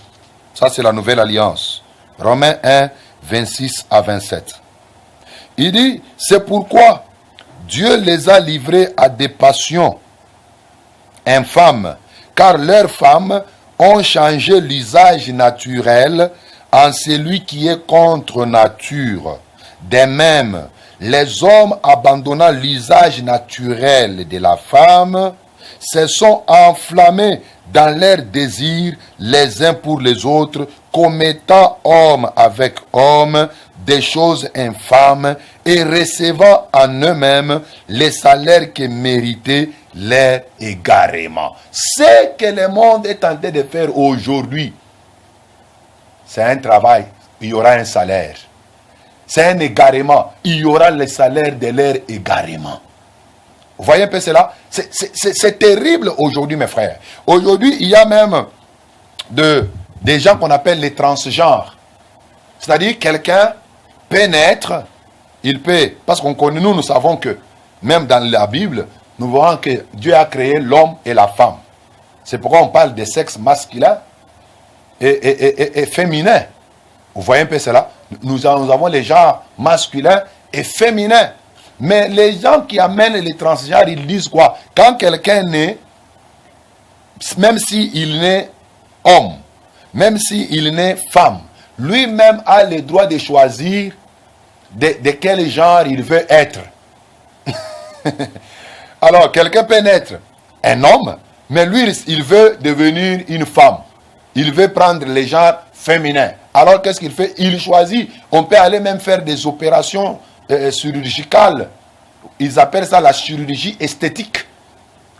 [SPEAKER 2] Ça, c'est la nouvelle alliance. Romains 1, 26 à 27. Il dit, c'est pourquoi Dieu les a livrés à des passions infâmes, car leurs femmes ont changé l'usage naturel en celui qui est contre nature. De même, les hommes abandonnant l'usage naturel de la femme
[SPEAKER 6] se sont enflammés dans leurs désirs les uns pour les autres, commettant homme avec homme des choses infâmes et recevant en eux-mêmes les salaires que méritaient leur égarement. Ce que le monde est en train de faire aujourd'hui, c'est un travail, il y aura un salaire. C'est un égarement, il y aura le salaire de leur égarement. Vous voyez un peu cela? C'est terrible aujourd'hui, mes frères. Aujourd'hui, il y a même des gens qu'on appelle les transgenres. C'est-à-dire quelqu'un peut naître, il peut, parce qu'on connaît, nous savons que même dans la Bible, nous voyons que Dieu a créé l'homme et la femme. C'est pourquoi on parle des sexes masculins et féminins. Vous voyez un peu cela? Nous avons les genres masculins et féminins. Mais les gens qui amènent les transgenres, ils disent quoi? Quand quelqu'un naît, même s'il naît homme, même s'il naît femme, lui-même a le droit de choisir de quel genre il veut être. Alors, quelqu'un peut naître un homme, mais lui, il veut devenir une femme. Il veut prendre les genres féminins. Alors, qu'est-ce qu'il fait? Il choisit. On peut aller même faire des opérations chirurgicales. Ils appellent ça la chirurgie esthétique.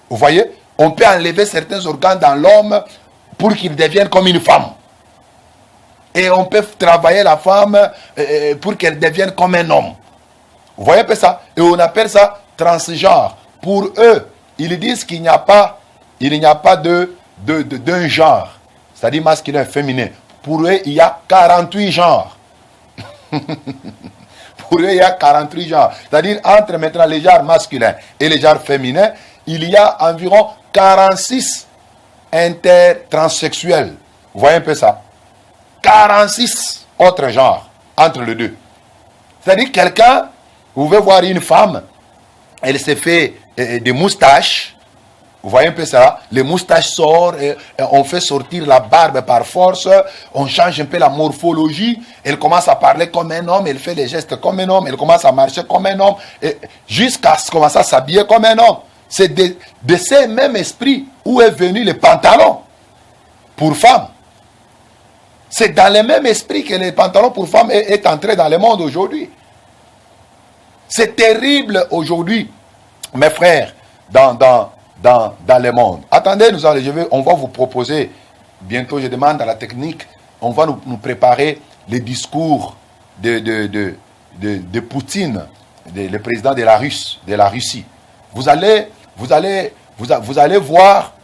[SPEAKER 6] Vous voyez? On peut enlever certains organes dans l'homme pour qu'il devienne comme une femme. Et on peut travailler la femme pour qu'elle devienne comme un homme. Vous voyez un peu ça? Et on appelle ça transgenre. Pour eux, ils disent qu'il n'y a pas d'un genre. C'est-à-dire masculin, féminin. Pour eux, il y a 48 genres. Pour eux, il y a 48 genres. C'est-à-dire, entre maintenant les genres masculins et les genres féminins, il y a environ 46 intertranssexuels. Vous voyez un peu ça? 46 autres genres entre les deux. C'est-à-dire, quelqu'un, vous pouvez voir une femme, elle s'est fait des moustaches. Vous voyez un peu ça? Les moustaches sortent, on fait sortir la barbe par force, on change un peu la morphologie, elle commence à parler comme un homme, elle fait les gestes comme un homme, elle commence à marcher comme un homme, jusqu'à commencer à s'habiller comme un homme. C'est de ces mêmes esprits où est venu le pantalon pour femmes. C'est dans le même esprit que le pantalon pour femmes est entré dans le monde aujourd'hui. C'est terrible aujourd'hui, mes frères, dans le monde. Attendez, on va vous proposer, bientôt je demande à la technique, on va nous préparer les discours de Poutine, le président de la Russie. Vous allez voir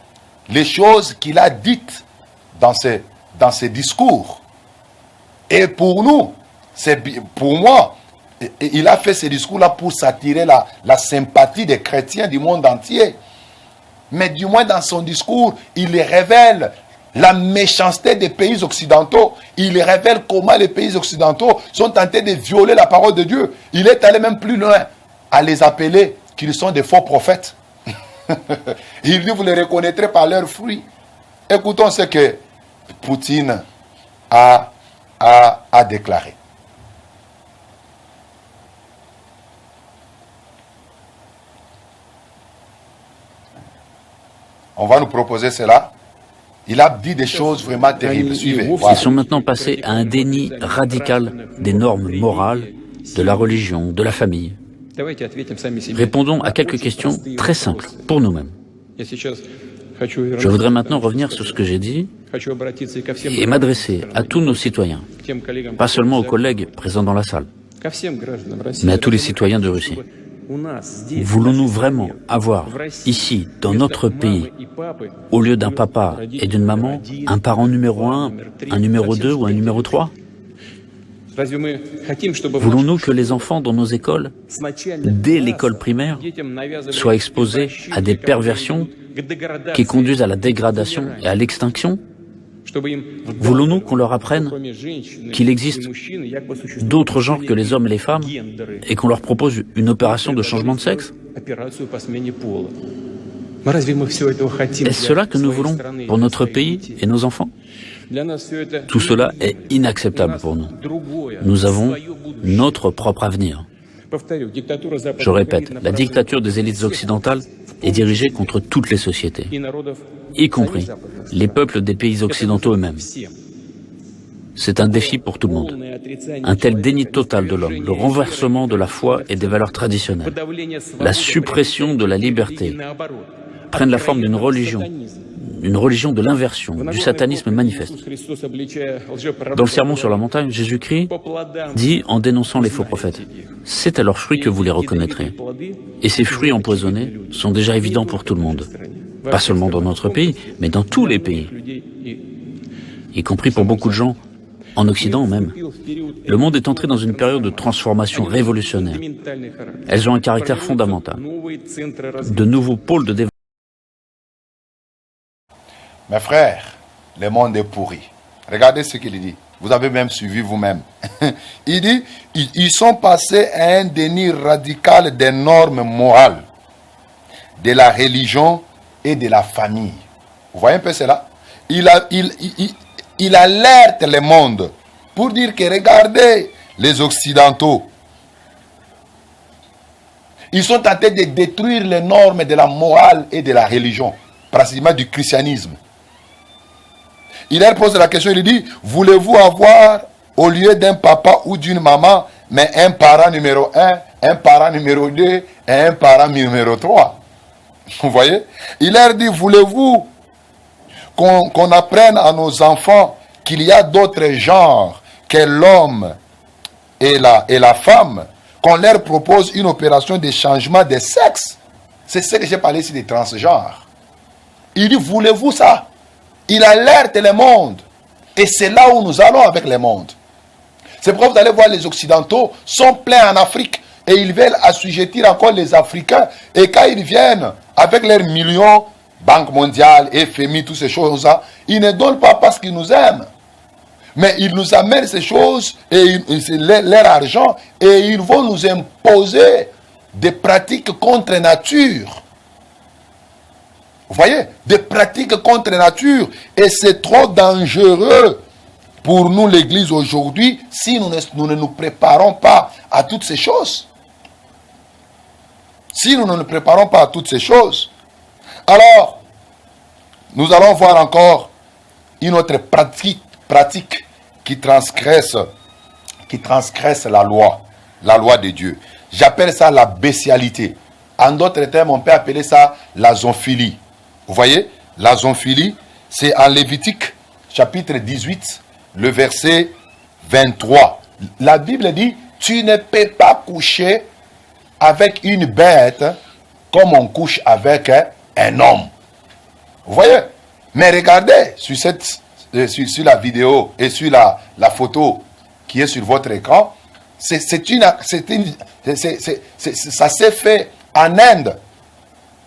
[SPEAKER 6] les choses qu'il a dites dans ces discours. Et pour nous, pour moi, il a fait ces discours-là pour s'attirer la sympathie des chrétiens du monde entier. Mais du moins dans son discours, il révèle la méchanceté des pays occidentaux. Il révèle comment les pays occidentaux sont tentés de violer la parole de Dieu. Il est allé même plus loin à les appeler qu'ils sont des faux prophètes. Il dit, vous les reconnaîtrez par leurs fruits. Écoutons ce que Poutine a déclaré. On va nous proposer cela. Il a dit des choses vraiment terribles. Suivez.
[SPEAKER 7] Voilà. Ils sont maintenant passés à un déni radical des normes morales, de la religion, de la famille. Répondons à quelques questions très simples pour nous-mêmes. Je voudrais maintenant revenir sur ce que j'ai dit et m'adresser à tous nos citoyens, pas seulement aux collègues présents dans la salle, mais à tous les citoyens de Russie. Voulons-nous vraiment avoir ici, dans notre pays, au lieu d'un papa et d'une maman, un parent numéro 1, un numéro 2 ou un numéro 3 ? Voulons-nous que les enfants dans nos écoles, dès l'école primaire, soient exposés à des perversions qui conduisent à la dégradation et à l'extinction ? Voulons-nous qu'on leur apprenne qu'il existe d'autres genres que les hommes et les femmes et qu'on leur propose une opération de changement de sexe ? Est-ce cela que nous voulons pour notre pays et nos enfants ? Tout cela est inacceptable pour nous. Nous avons notre propre avenir. Je répète, la dictature des élites occidentales est dirigé contre toutes les sociétés, y compris les peuples des pays occidentaux eux-mêmes. C'est un défi pour tout le monde. Un tel déni total de l'homme, le renversement de la foi et des valeurs traditionnelles, la suppression de la liberté, prennent la forme d'une religion de l'inversion, du satanisme manifeste. Dans le Sermon sur la montagne, Jésus-Christ dit, en dénonçant les faux prophètes, « C'est à leurs fruits que vous les reconnaîtrez. » Et ces fruits empoisonnés sont déjà évidents pour tout le monde. Pas seulement dans notre pays, mais dans tous les pays, y compris pour beaucoup de gens, en Occident même. Le monde est entré dans une période de transformation révolutionnaire. Elles ont un caractère fondamental. De nouveaux pôles de développement.
[SPEAKER 6] Mes frères, le monde est pourri. Regardez ce qu'il dit. Vous avez même suivi vous-même. Il dit, ils sont passés à un déni radical des normes morales, de la religion et de la famille. Vous voyez un peu cela? Il alerte le monde pour dire que regardez les Occidentaux. Ils sont tentés de détruire les normes de la morale et de la religion, précisément du christianisme. Il leur pose la question, il dit, voulez-vous avoir, au lieu d'un papa ou d'une maman, mais un parent numéro 1, un parent numéro 2 et un parent numéro 3? Vous voyez? Il leur dit, voulez-vous qu'on apprenne à nos enfants qu'il y a d'autres genres que l'homme et la femme, qu'on leur propose une opération de changement de sexe? C'est ce que j'ai parlé ici des transgenres. Il dit, voulez-vous ça? Il alerte le monde. Et c'est là où nous allons avec le monde. C'est pourquoi vous allez voir les Occidentaux sont pleins en Afrique et ils veulent assujettir encore les Africains. Et quand ils viennent avec leurs millions, Banque mondiale, FMI, toutes ces choses-là, ils ne donnent pas parce qu'ils nous aiment. Mais ils nous amènent ces choses et leur argent et ils vont nous imposer des pratiques contre nature. Vous voyez, des pratiques contre nature. Et c'est trop dangereux pour nous, l'Église, aujourd'hui, si nous ne nous préparons pas à toutes ces choses. Si nous ne nous préparons pas à toutes ces choses. Alors, nous allons voir encore une autre pratique qui transgresse la loi de Dieu. J'appelle ça la bestialité. En d'autres termes, on peut appeler ça la zoophilie. Vous voyez, la zoophilie, c'est en Lévitique, chapitre 18, le verset 23. La Bible dit, tu ne peux pas coucher avec une bête comme on couche avec un homme. Vous voyez? Mais regardez sur la vidéo et sur la photo qui est sur votre écran. Ça s'est fait en Inde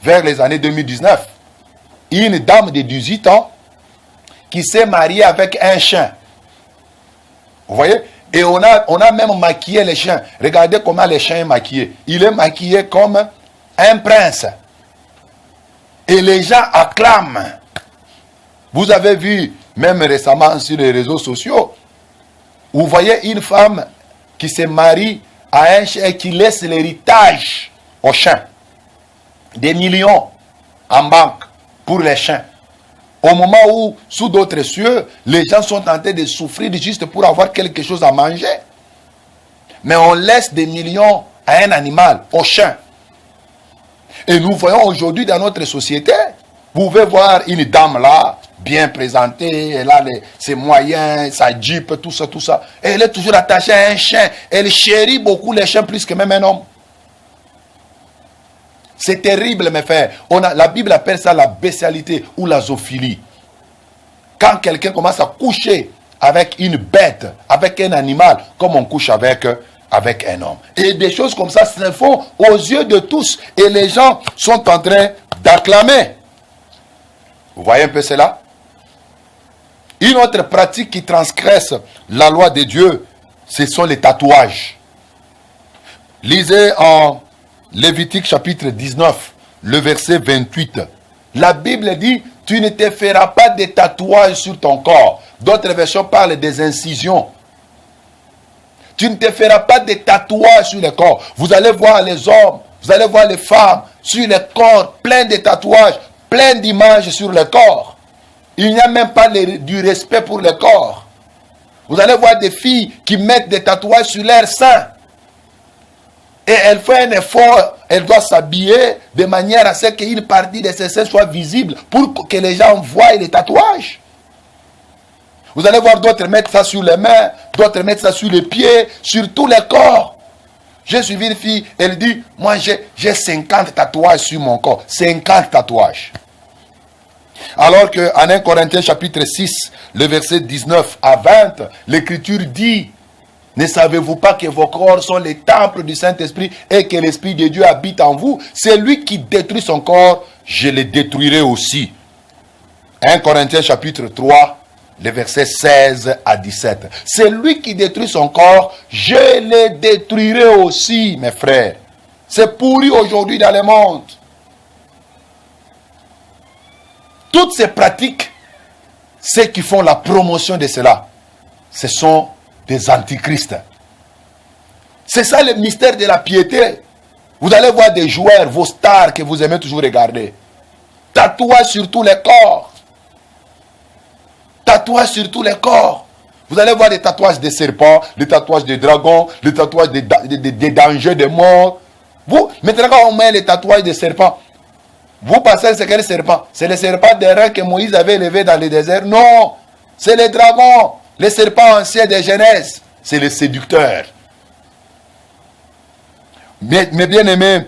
[SPEAKER 6] vers les années 2019. Une dame de 18 ans qui s'est mariée avec un chien. Vous voyez? Et on a même maquillé les chiens. Regardez comment le chien est maquillé. Il est maquillé comme un prince. Et les gens acclament. Vous avez vu, même récemment sur les réseaux sociaux, vous voyez une femme qui se marie à un chien et qui laisse l'héritage au chien. Des millions en banque pour les chiens. Au moment où, sous d'autres cieux, les gens sont tentés de souffrir juste pour avoir quelque chose à manger. Mais on laisse des millions à un animal, au chien. Et nous voyons aujourd'hui dans notre société, vous pouvez voir une dame là, bien présentée, elle a ses moyens, sa jeep, tout ça. Et elle est toujours attachée à un chien. Elle chérit beaucoup les chiens plus que même un homme. C'est terrible, mes frères. La Bible appelle ça la bestialité ou la zoophilie. Quand quelqu'un commence à coucher avec une bête, avec un animal, comme on couche avec un homme. Et des choses comme ça se font aux yeux de tous. Et les gens sont en train d'acclamer. Vous voyez un peu cela? Une autre pratique qui transgresse la loi de Dieu, ce sont les tatouages. Lisez en Lévitique chapitre 19, le verset 28. La Bible dit, tu ne te feras pas de tatouages sur ton corps. D'autres versions parlent des incisions. Tu ne te feras pas de tatouages sur le corps. Vous allez voir les hommes, vous allez voir les femmes sur le corps, plein de tatouages, plein d'images sur le corps. Il n'y a même pas du respect pour le corps. Vous allez voir des filles qui mettent des tatouages sur leur sein. Et elle fait un effort, elle doit s'habiller de manière à ce qu'une partie de ses seins soit visible pour que les gens voient les tatouages. Vous allez voir d'autres mettre ça sur les mains, d'autres mettre ça sur les pieds, sur tout le corps. J'ai suivi une fille, elle dit, moi j'ai 50 tatouages sur mon corps. 50 tatouages. Alors qu'en 1 Corinthiens chapitre 6, le verset 19 à 20, l'Écriture dit, ne savez-vous pas que vos corps sont les temples du Saint-Esprit et que l'Esprit de Dieu habite en vous? C'est lui qui détruit son corps, je le détruirai aussi. 1 Corinthiens chapitre 3, les versets 16 à 17. C'est lui qui détruit son corps, je le détruirai aussi, mes frères. C'est pourri aujourd'hui dans le monde. Toutes ces pratiques, ceux qui font la promotion de cela, ce sont des antichrists. C'est ça le mystère de la piété. Vous allez voir des joueurs, vos stars que vous aimez toujours regarder. Tatouage sur tous les corps. Tatouage sur tous les corps. Vous allez voir des tatouages de serpents, des tatouages de dragons, des tatouages de dangers, de morts. Vous, maintenant quand on met les tatouages de serpents, vous pensez c'est quel serpent? C'est le serpent d'airain que Moïse avait élevé dans le désert? Non, c'est les dragons, les serpents anciens de Genèse. C'est les séducteurs. Mais bien aimé,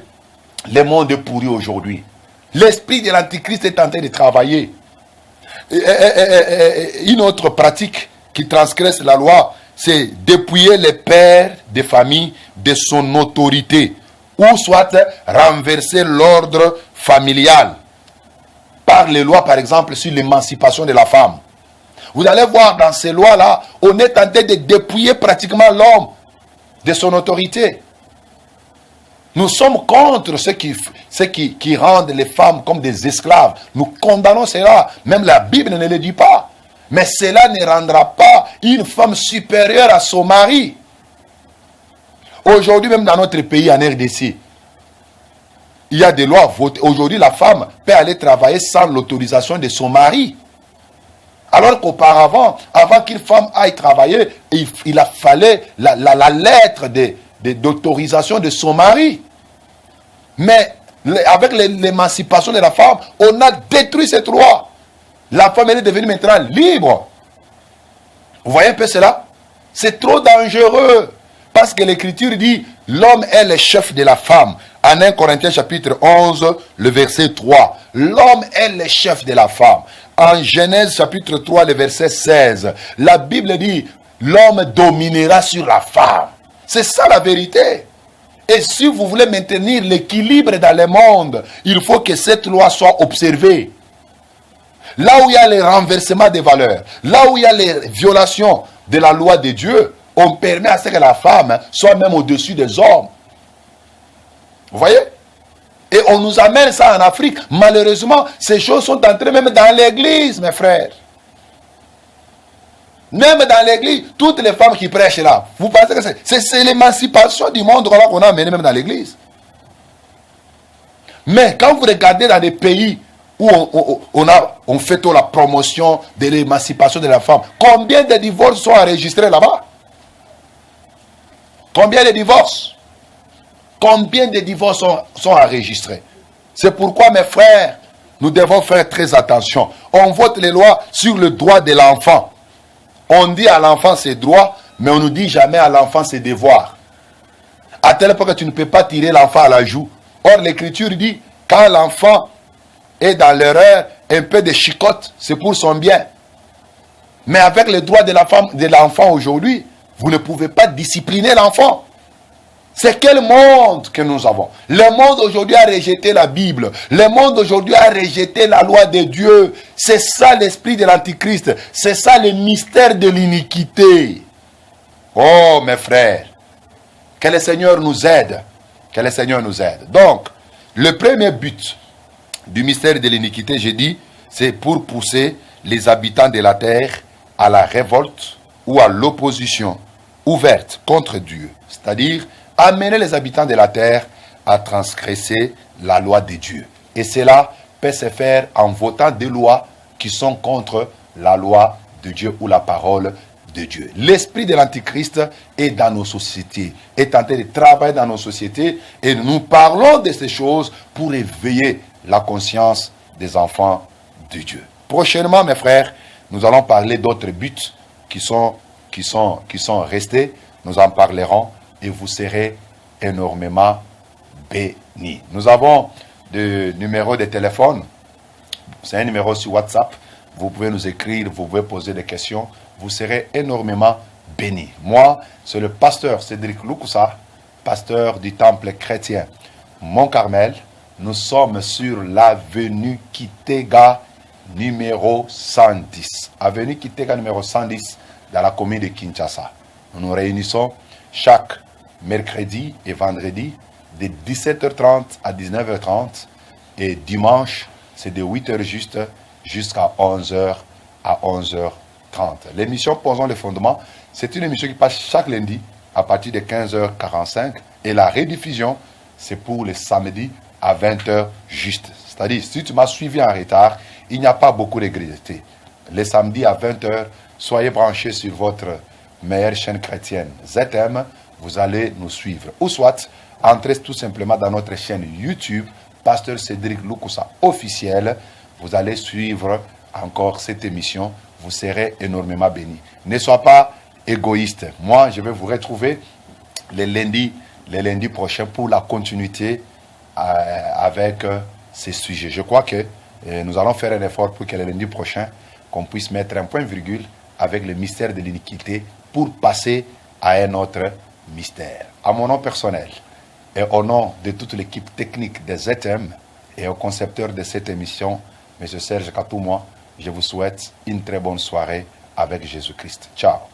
[SPEAKER 6] le monde est pourri aujourd'hui. L'esprit de l'antichrist est en train de travailler. Une autre pratique qui transgresse la loi, c'est dépouiller les pères de famille de son autorité, ou soit renverser l'ordre familial par les lois, par exemple, sur l'émancipation de la femme. Vous allez voir dans ces lois-là, on est en train de dépouiller pratiquement l'homme de son autorité. Nous sommes contre ceux qui rendent les femmes comme des esclaves. Nous condamnons cela. Même la Bible ne le dit pas. Mais cela ne rendra pas une femme supérieure à son mari. Aujourd'hui, même dans notre pays, en RDC, il y a des lois votées. Aujourd'hui, la femme peut aller travailler sans l'autorisation de son mari. Alors qu'auparavant, avant qu'une femme aille travailler, il a fallu la lettre d'autorisation de son mari. Mais avec l'émancipation de la femme, on a détruit cette loi. La femme elle est devenue maintenant libre. Vous voyez un peu cela? C'est trop dangereux. Parce que l'Écriture dit, l'homme est le chef de la femme. En 1 Corinthiens chapitre 11, le verset 3. L'homme est le chef de la femme. En Genèse chapitre 3, le verset 16. La Bible dit, l'homme dominera sur la femme. C'est ça la vérité. Et si vous voulez maintenir l'équilibre dans le monde, il faut que cette loi soit observée. Là où il y a les renversements des valeurs, là où il y a les violations de la loi de Dieu, on permet à ce que la femme soit même au-dessus des hommes. Vous voyez? Et on nous amène ça en Afrique. Malheureusement, ces choses sont entrées même dans l'église, mes frères. Même dans l'église, toutes les femmes qui prêchent là, vous pensez que c'est l'émancipation du monde qu'on a amené même dans l'église. Mais quand vous regardez dans des pays où on fait la promotion de l'émancipation de la femme, combien de divorces sont enregistrés là-bas? Combien de divorces? Combien de divorces sont enregistrés? C'est pourquoi, mes frères, nous devons faire très attention. On vote les lois sur le droit de l'enfant. On dit à l'enfant ses droits, mais on ne dit jamais à l'enfant ses devoirs. À tel point que tu ne peux pas tirer l'enfant à la joue. Or, l'Écriture dit, quand l'enfant est dans l'erreur, un peu de chicotte, c'est pour son bien. Mais avec les droits de l'enfant aujourd'hui, vous ne pouvez pas discipliner l'enfant. C'est quel monde que nous avons? Le monde aujourd'hui a rejeté la Bible. Le monde aujourd'hui a rejeté la loi de Dieu. C'est ça l'esprit de l'Antichrist. C'est ça le mystère de l'iniquité. Oh mes frères, que le Seigneur nous aide. Que le Seigneur nous aide. Donc, le premier but du mystère de l'iniquité, j'ai dit, c'est pour pousser les habitants de la terre à la révolte ou à l'opposition ouverte contre Dieu. C'est-à-dire amener les habitants de la terre à transgresser la loi de Dieu. Et cela peut se faire en votant des lois qui sont contre la loi de Dieu ou la parole de Dieu. L'esprit de l'Antichrist est dans nos sociétés, est en train de travailler dans nos sociétés, et nous parlons de ces choses pour éveiller la conscience des enfants de Dieu. Prochainement, mes frères, nous allons parler d'autres buts qui sont restés. Nous en parlerons et vous serez énormément bénis. Nous avons de numéros de téléphone. C'est un numéro sur WhatsApp. Vous pouvez nous écrire, vous pouvez poser des questions. Vous serez énormément bénis. Moi, c'est le pasteur Cédric Lukusa, pasteur du temple chrétien Mont-Carmel. Nous sommes sur l'avenue Kitega numéro 110. Avenue Kitega numéro 110 dans la commune de Kinshasa. Nous nous réunissons chaque mercredi et vendredi de 17h30 à 19h30 et dimanche c'est de 8h juste jusqu'à 11h à 11h30. L'émission Posons les fondements, c'est une émission qui passe chaque lundi à partir de 15h45 et la rediffusion c'est pour le samedi à 20h juste. C'est-à-dire si tu m'as suivi en retard, il n'y a pas beaucoup de regretter. Le samedi à 20h, soyez branchés sur votre meilleure chaîne chrétienne ZM, vous allez nous suivre. Ou soit, entrez tout simplement dans notre chaîne YouTube, Pasteur Cédric Lukusa officiel. Vous allez suivre encore cette émission. Vous serez énormément bénis. Ne sois pas égoïste. Moi, je vais vous retrouver les lundis prochains pour la continuité avec ces sujets. Je crois que nous allons faire un effort pour que le lundi prochain, qu'on puisse mettre un point virgule avec le mystère de l'iniquité pour passer à un autre mystère. À mon nom personnel et au nom de toute l'équipe technique des ZM et au concepteur de cette émission, M. Serge Katouma, je vous souhaite une très bonne soirée avec Jésus-Christ. Ciao.